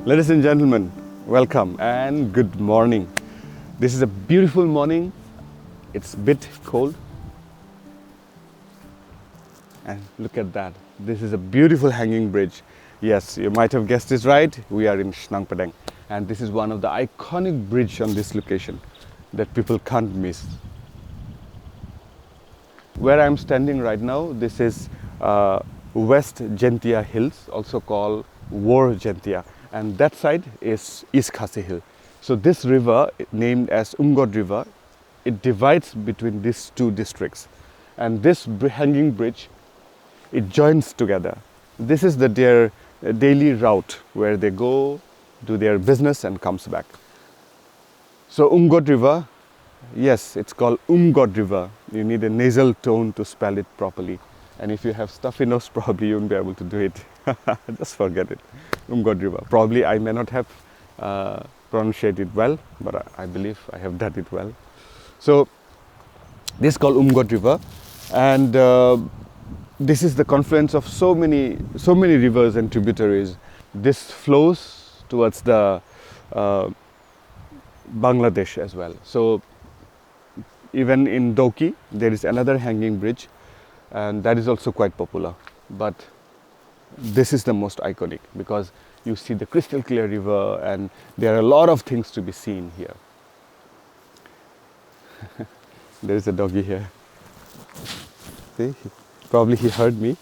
Ladies and gentlemen, welcome and good morning. This is a beautiful morning. It's a bit cold. And look at that. This is a beautiful hanging bridge. Yes, you might have guessed this right. We are in Shnongpdeng. And this is one of the iconic bridges on this location that people can't miss. Where I'm standing right now, this is West Jaintia Hills, also called West Jaintia. And that side is East Khasi Hill. So this river, named as Umngot River, it divides between these two districts. And this hanging bridge, it joins together. This is their daily route where they go, do their business and comes back. So Umngot River, yes, it's called Umngot River. You need a nasal tone to spell it properly. And if you have stuffy nose, probably you won't be able to do it. Just forget it. Umngot River. Probably I may not have pronounced it well, but I believe I have done it well. So this is called Umngot River, and this is the confluence of so many rivers and tributaries. This flows towards the Bangladesh as well. So even in Dawki, there is another hanging bridge, and that is also quite popular. But this is the most iconic because you see the crystal clear river and there are a lot of things to be seen here. There is a doggy here. See, probably he heard me.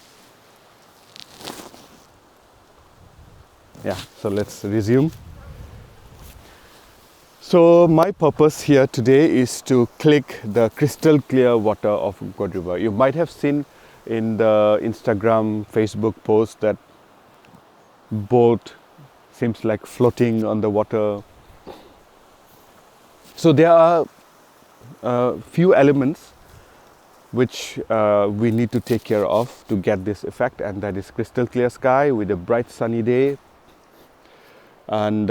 Yeah, so let's resume. So my purpose here today is to click the crystal clear water of Umngot River. You might have seen in the Instagram, Facebook post that boat seems like floating on the water. So there are a few elements which we need to take care of to get this effect, and that is crystal clear sky with a bright sunny day and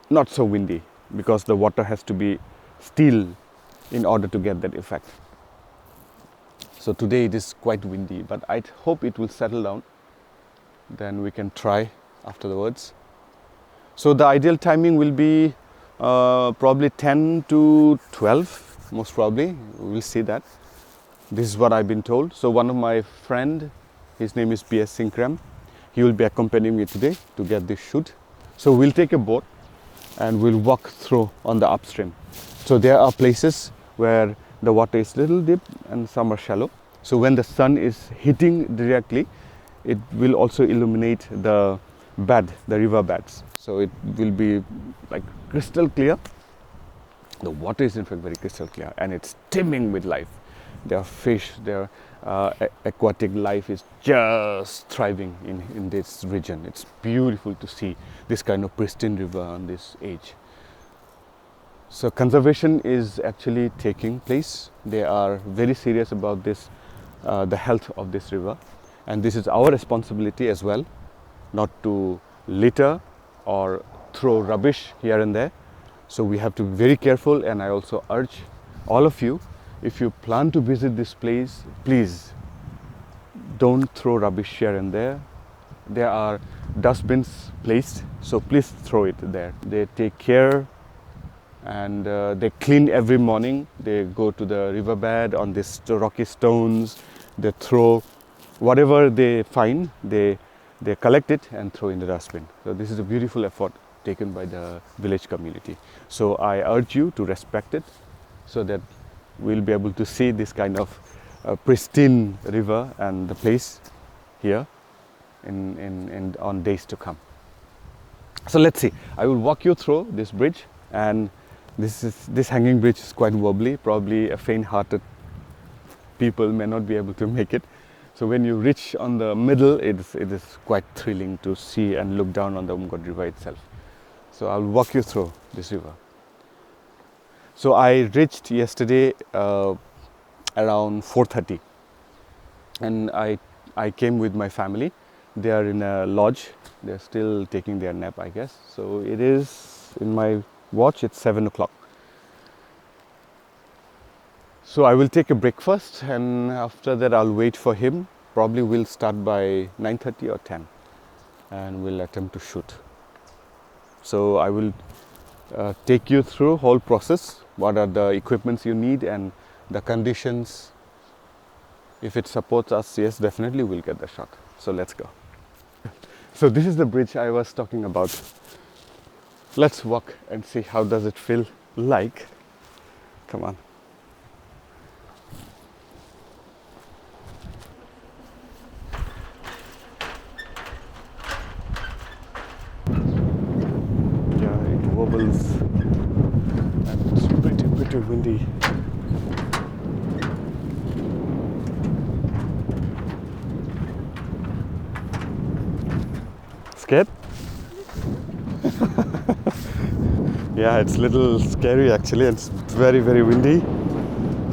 not so windy, because the water has to be still in order to get that effect. So today it is quite windy, but I hope it will settle down. Then we can try afterwards. So the ideal timing will be probably 10 to 12, most probably. We will see that. This is what I've been told. So one of my friend, his name is PS Sinkram, he will be accompanying me today to get this shoot. So we'll take a boat and we'll walk through on the upstream. So there are places where the water is little deep and some are shallow. So when the sun is hitting directly, it will also illuminate the bed, the river beds. So it will be like crystal clear. The water is in fact very crystal clear and it's teeming with life. There are fish, there aquatic life is just thriving in this region. It's beautiful to see this kind of pristine river on this age. So conservation is actually taking place. They are very serious about this, the health of this river. And this is our responsibility as well, not to litter or throw rubbish here and there. So we have to be very careful, and I also urge all of you, if you plan to visit this place, please don't throw rubbish here and there. There are dustbins placed, so please throw it there. They take care and they clean every morning. They go to the riverbed on these rocky stones. They throw whatever they find, they collect it and throw in the dustbin. So this is a beautiful effort taken by the village community. So I urge you to respect it so that we'll be able to see this kind of pristine river and the place here on days to come. So let's see. I will walk you through this bridge, and this hanging bridge is quite wobbly. Probably a faint-hearted people may not be able to make it. So when you reach on the middle, it is quite thrilling to see and look down on the Umngot River itself. So I'll walk you through this river. So I reached yesterday around 4:30, and I came with my family. They are in a lodge. They're still taking their nap, I guess. So it is, in my watch, it's 7 o'clock. So I will take a breakfast, and after that I'll wait for him. Probably we'll start by 9:30 or 10, and we'll attempt to shoot. So I will take you through whole process. What are the equipments you need and the conditions. If it supports us, yes, definitely we'll get the shot. So let's go. So this is the bridge I was talking about. Let's walk and see how does it feel like. Come on. Yeah, it wobbles and it's pretty windy. Scared? Yeah, it's a little scary actually. It's very windy.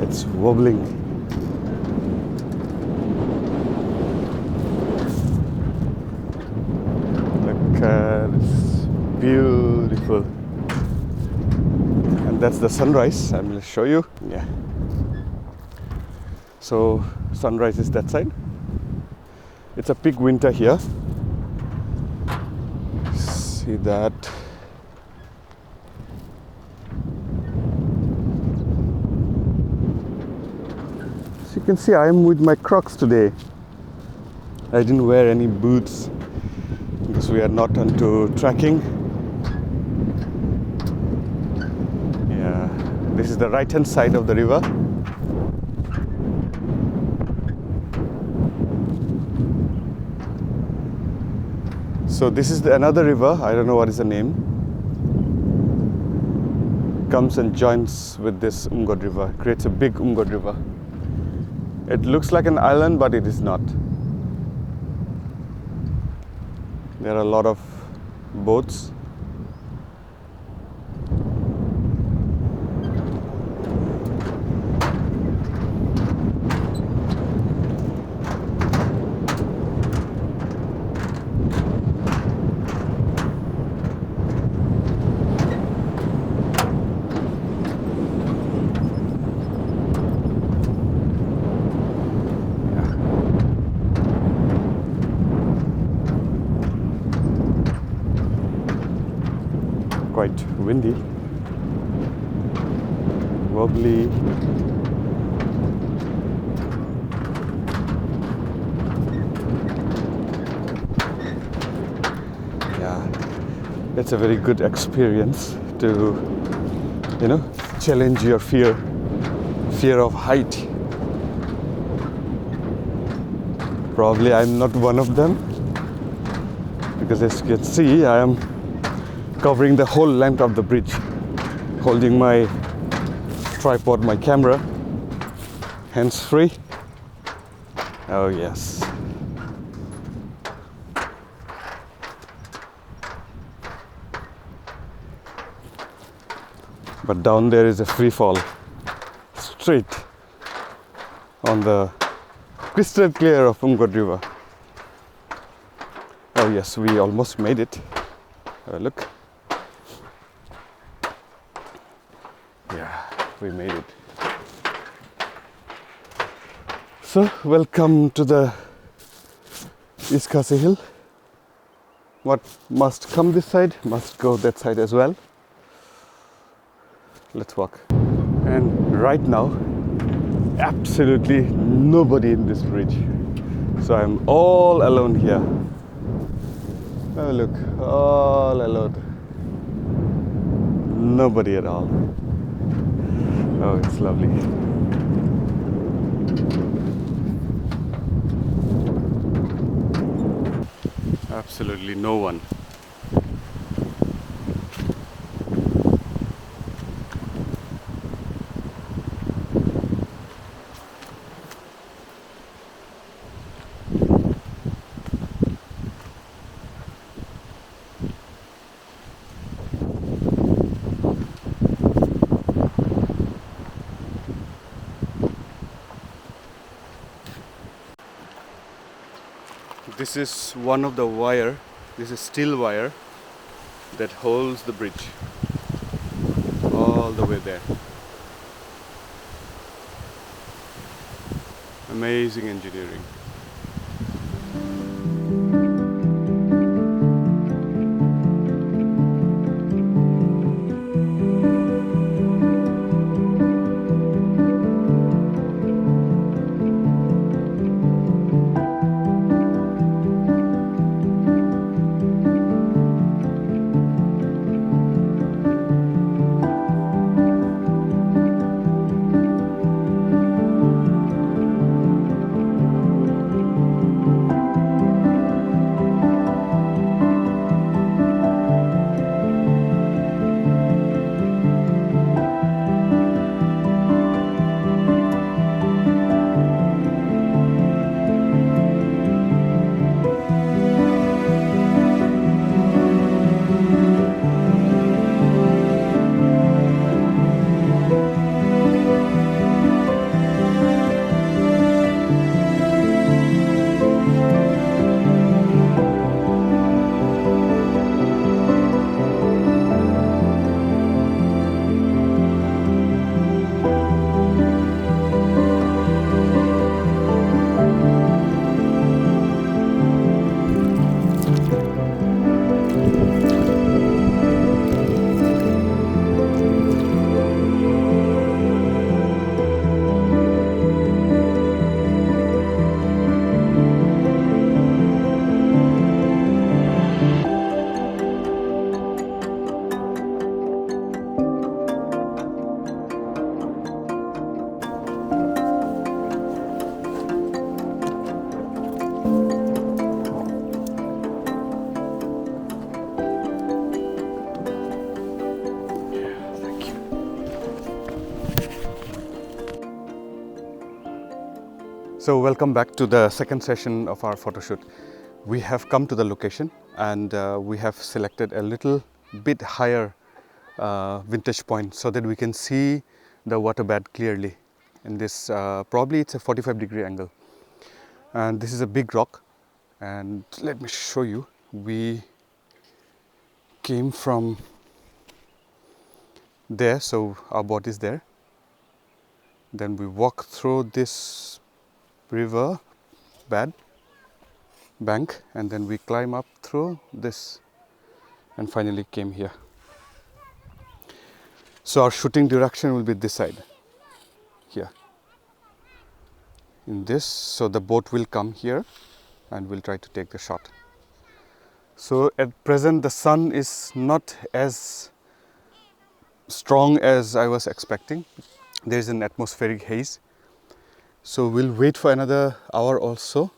It's wobbling. Look, it's beautiful. And that's the sunrise. I'm going to show you. Yeah. So sunrise is that side. It's a peak winter here. See that. As you can see, I am with my Crocs today. I didn't wear any boots because we are not onto trekking. Yeah, this is the right hand side of the river. So this is another river, I don't know what is the name. Comes and joins with this Umngot river, creates a big Umngot river. It looks like an island, but it is not. There are a lot of boats. Quite windy, wobbly. Yeah, it's a very good experience to, challenge your fear of height. Probably I'm not one of them because as you can see, I am covering the whole length of the bridge, holding my tripod, my camera, hands free. Oh yes. But down there is a free fall, straight on the crystal clear of Umngot River. Oh yes, we almost made it. Have a look. Yeah, we made it. So, welcome to the East Khasi Hill. What must come this side, must go that side as well. Let's walk. And right now, absolutely nobody in this bridge. So I'm all alone here. Oh look, all alone. Nobody at all. Oh, it's lovely. Absolutely no one. This is one of the wire, this is steel wire that holds the bridge all the way there. Amazing engineering. So welcome back to the second session of our photo shoot. We have come to the location and we have selected a little bit higher vintage point so that we can see the waterbed clearly. In this, probably it's a 45-degree angle. And this is a big rock. And let me show you. We came from there, so our boat is there. Then we walk through this river bed bank, and then we climb up through this and finally came here. So our shooting direction will be this side, here in this. So the boat will come here and we'll try to take the shot. So at present the sun is not as strong as I was expecting. There is an atmospheric haze, so we'll wait for another hour also.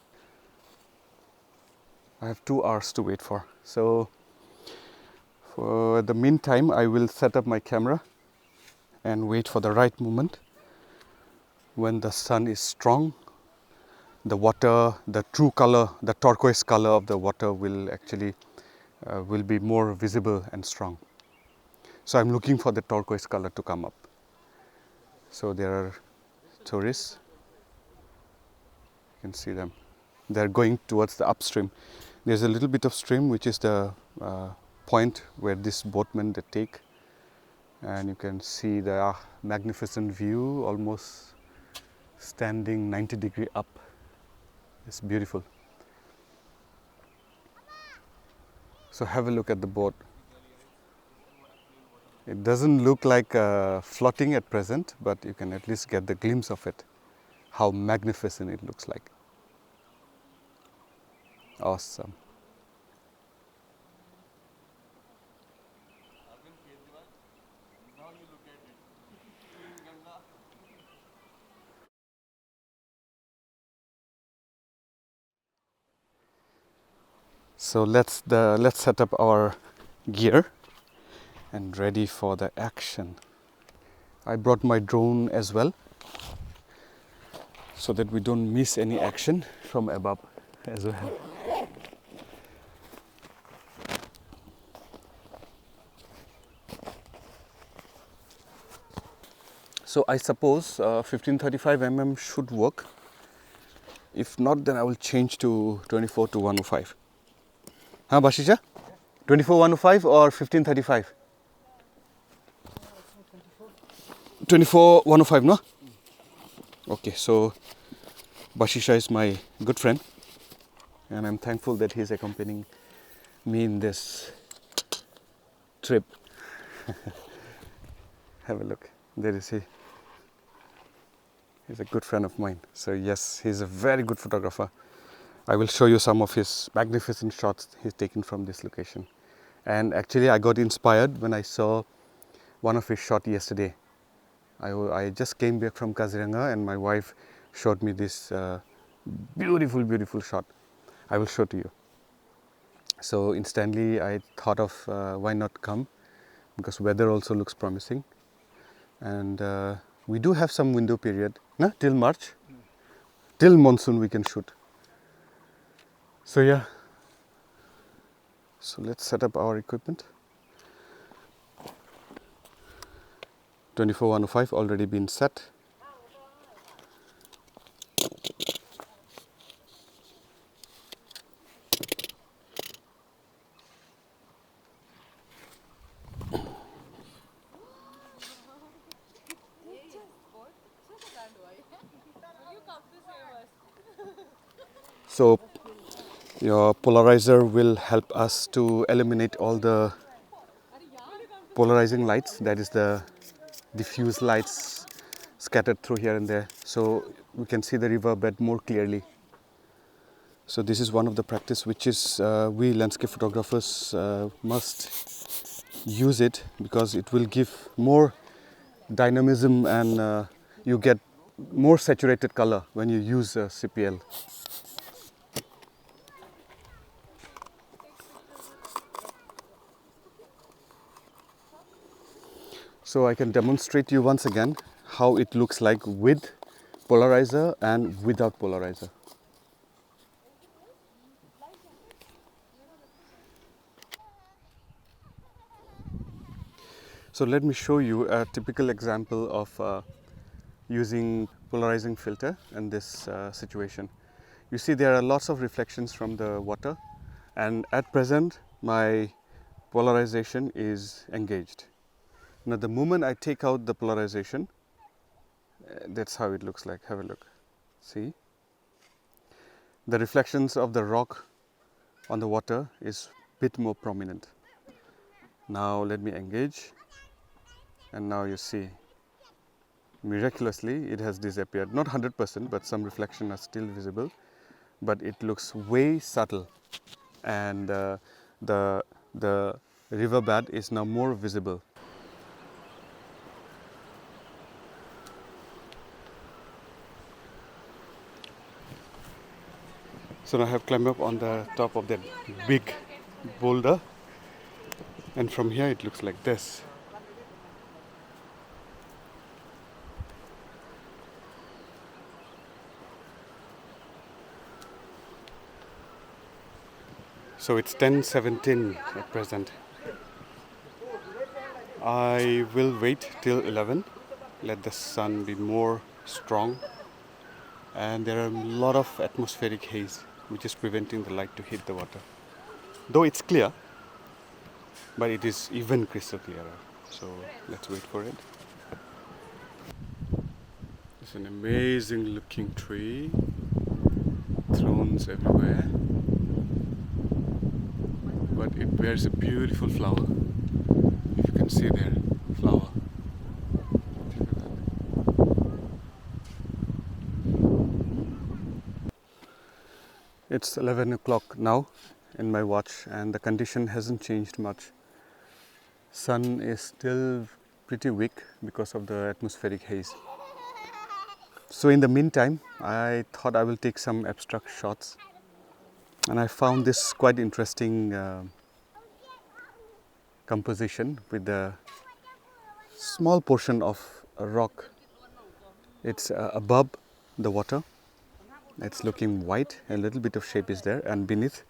I have 2 hours to wait for. So for the meantime, I will set up my camera and wait for the right moment. When the sun is strong, the water, the true color, the turquoise color of the water will actually will be more visible and strong. So I'm looking for the turquoise color to come up. So there are tourists. You can see them. They're going towards the upstream. There's a little bit of stream, which is the point where this boatmen they take, and you can see the magnificent view, almost standing 90-degree up. It's beautiful. So have a look at the boat. It doesn't look like floating at present, but you can at least get the glimpse of it, how magnificent it looks like. Awesome. So let's set up our gear and ready for the action. I brought my drone as well, so that we don't miss any action from above as well. So I suppose 1535 mm should work. If not, then I will change to 24 to 105. Huh, Bashisha? 24 105 or 1535? 24 105, no? Okay, so Bashisha is my good friend, and I'm thankful that he's accompanying me in this trip. Have a look. There is he. He's a good friend of mine. So yes, he's a very good photographer. I will show you some of his magnificent shots he's taken from this location. And actually I got inspired when I saw one of his shots yesterday. I just came back from Kaziranga and my wife showed me this beautiful shot. I will show to you. So instantly I thought of why not come, because weather also looks promising. And we do have some window period, no? Till March, till monsoon we can shoot. So yeah, so let's set up our equipment. 24 105 already been set. So your polarizer will help us to eliminate all the polarizing lights, that is the diffuse lights scattered through here and there, so we can see the river bed more clearly. So this is one of the practice which is we landscape photographers must use it, because it will give more dynamism and you get more saturated color when you use CPL. So I can demonstrate you once again how it looks like with polarizer and without polarizer. So let me show you a typical example of using polarizing filter in this situation. You see there are lots of reflections from the water, and at present my polarization is engaged. Now the moment I take out the polarization, that's how it looks like. Have a look. See? The reflections of the rock on the water is a bit more prominent. Now let me engage, and now you see miraculously it has disappeared. Not 100%, but some reflection are still visible, but it looks way subtle, and the riverbed is now more visible. So now I have climbed up on the top of that big boulder, and from here it looks like this. So it's 10:17 at present. I will wait till 11, let the sun be more strong, and there are a lot of atmospheric haze which is preventing the light to hit the water. Though it's clear, but it is even crystal clearer. So let's wait for it. It's an amazing looking tree, thrones everywhere, but it bears a beautiful flower. If you can see there, flower. Look at that. It's 11 o'clock now in my watch, and the condition hasn't changed much. Sun is still pretty weak because of the atmospheric haze. So in the meantime, I thought I will take some abstract shots, and I found this quite interesting composition with a small portion of a rock. It's above the water. It's looking white, a little bit of shape is there, and beneath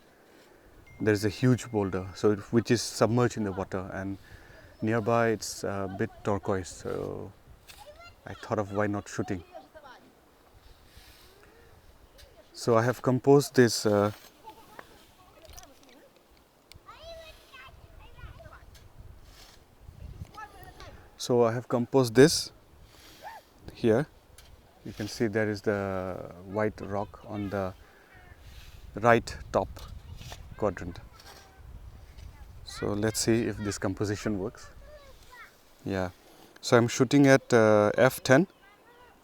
there is a huge boulder, so which is submerged in the water, and nearby it's a bit turquoise. So I thought of why not shooting. So I have composed this here. You can see there is the white rock on the right top quadrant. So let's see if this composition works. Yeah. So I'm shooting at f10,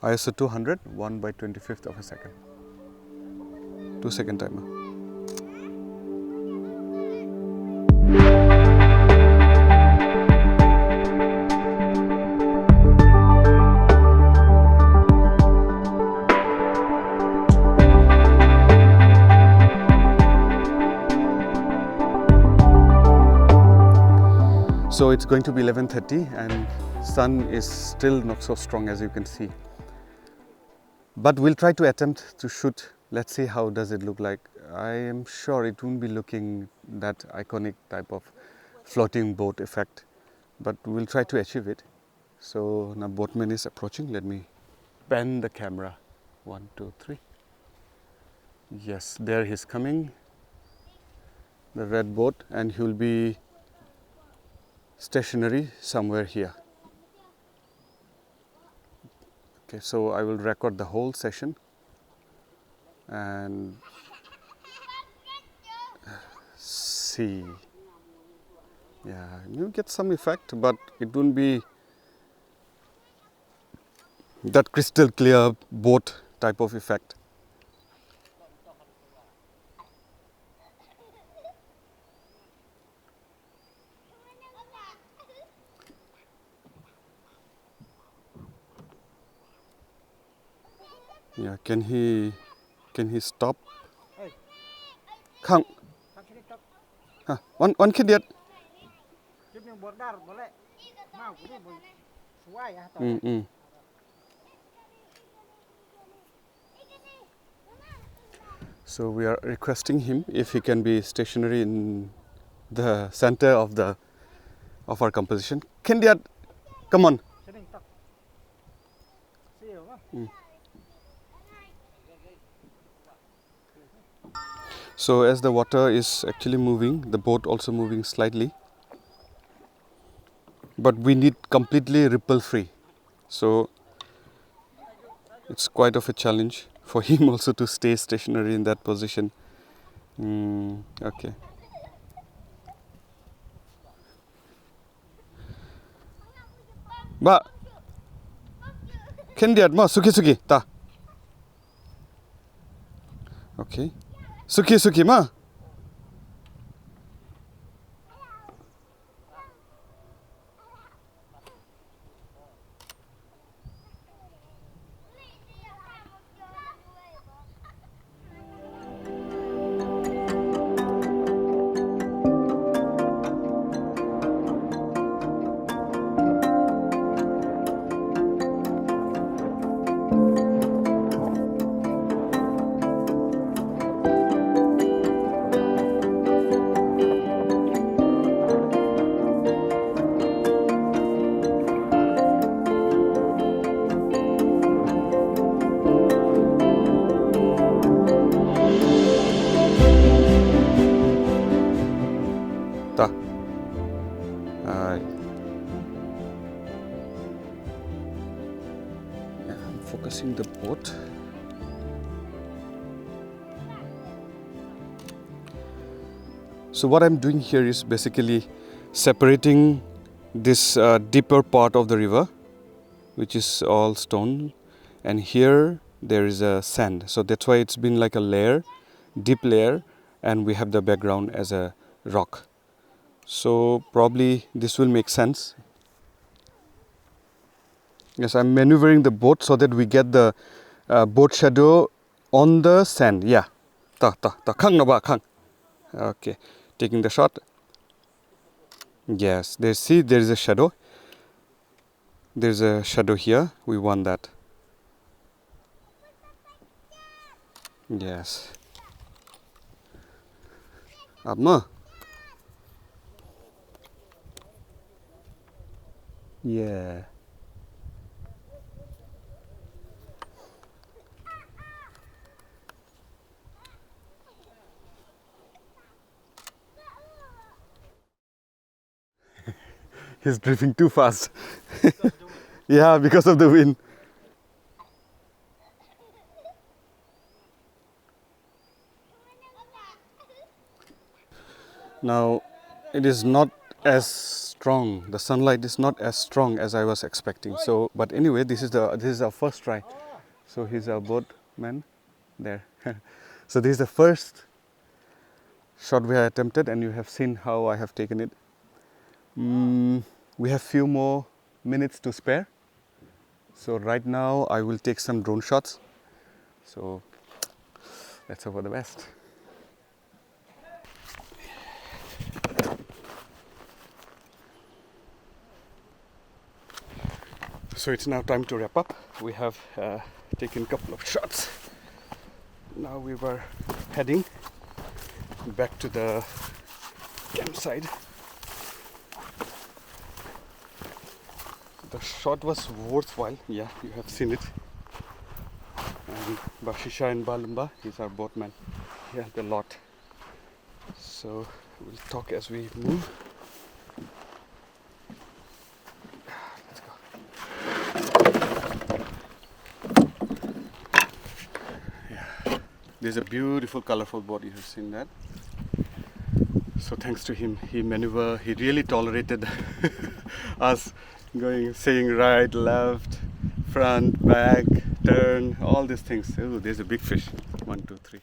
ISO 200, 1/25th of a second. 2-second timer. So it's going to be 11:30, and sun is still not so strong, as you can see. But we'll try to attempt to shoot. Let's see how does it look like. I am sure it won't be looking that iconic type of floating boat effect, but we'll try to achieve it. So now boatman is approaching. Let me pan the camera. 1, 2, 3. Yes, there he's coming. The red boat, and he will be stationary somewhere here. Okay, so I will record the whole session and see. Yeah, you get some effect, but it won't be that crystal clear boat type of effect. Yeah, can he stop? Không. One kid yet. So we are requesting him if he can be stationary in the center of our composition. Kendiat, come on. So as the water is actually moving, the boat also moving slightly. But we need completely ripple free. So it's quite of a challenge for him also to stay stationary in that position. Okay. Ba, Kendiat ma suki ta. Okay. Suki ma. Ta. I'm focusing the boat. So what I'm doing here is basically separating this deeper part of the river, which is all stone, and here there is a sand. So that's why it's been like a layer, deep layer, and we have the background as a rock. So probably this will make sense. Yes, I'm maneuvering the boat so that we get the boat shadow on the sand. Yeah. Kang na ba kang. Okay. Taking the shot. Yes. There is a shadow. There's a shadow here. We want that. Yes. Abma. Yeah. He's drifting too fast. Yeah, because of the wind. Now, it is not as strong. The sunlight is not as strong as I was expecting. So, but anyway, this is our first try. So he's our boatman there. So this is the first shot we have attempted, and you have seen how I have taken it. We have few more minutes to spare. So right now I will take some drone shots. So let's hope for the best. So it's now time to wrap up. We have taken a couple of shots. Now we were heading back to the campsite. The shot was worthwhile. Yeah, you have seen it. And Bashisha and Balumba, he's our boatman. He had a lot. So we'll talk as we move. Let's go. Yeah, there's a beautiful, colorful boat. You have seen that. So thanks to him, he really tolerated us saying right, left, front, back, turn, all these things. Oh, there's a big fish. 1, 2, 3.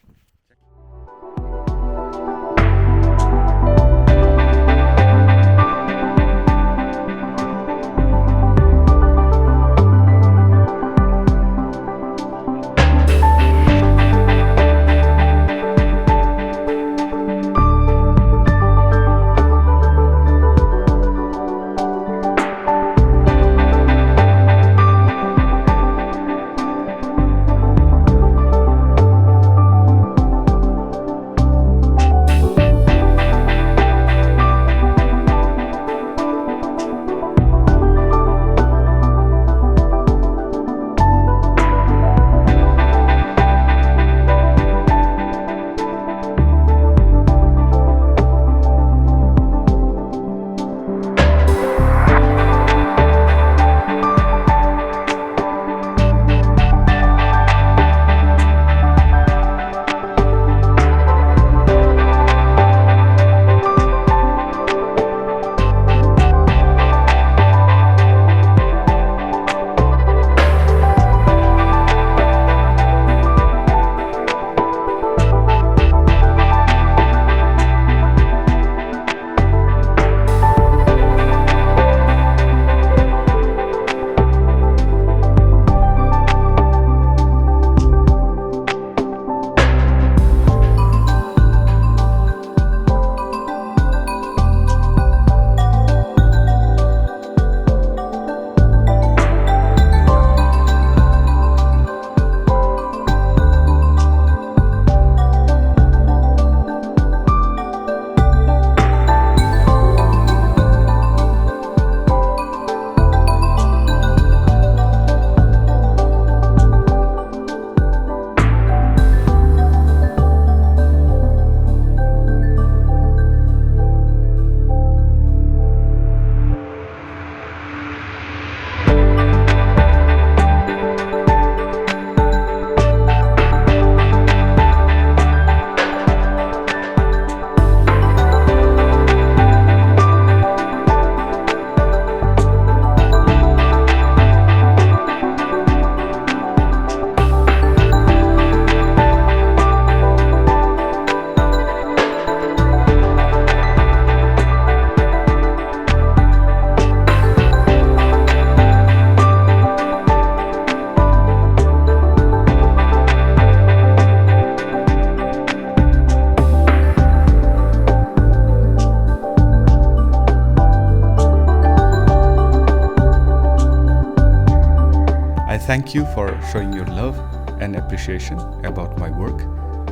Thank you for showing your love and appreciation about my work.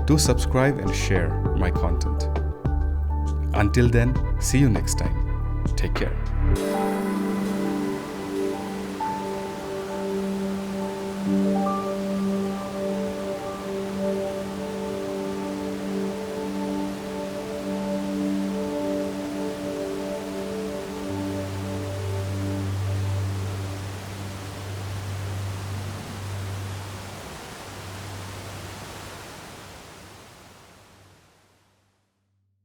Do subscribe and share my content. Until then, see you next time. Take care.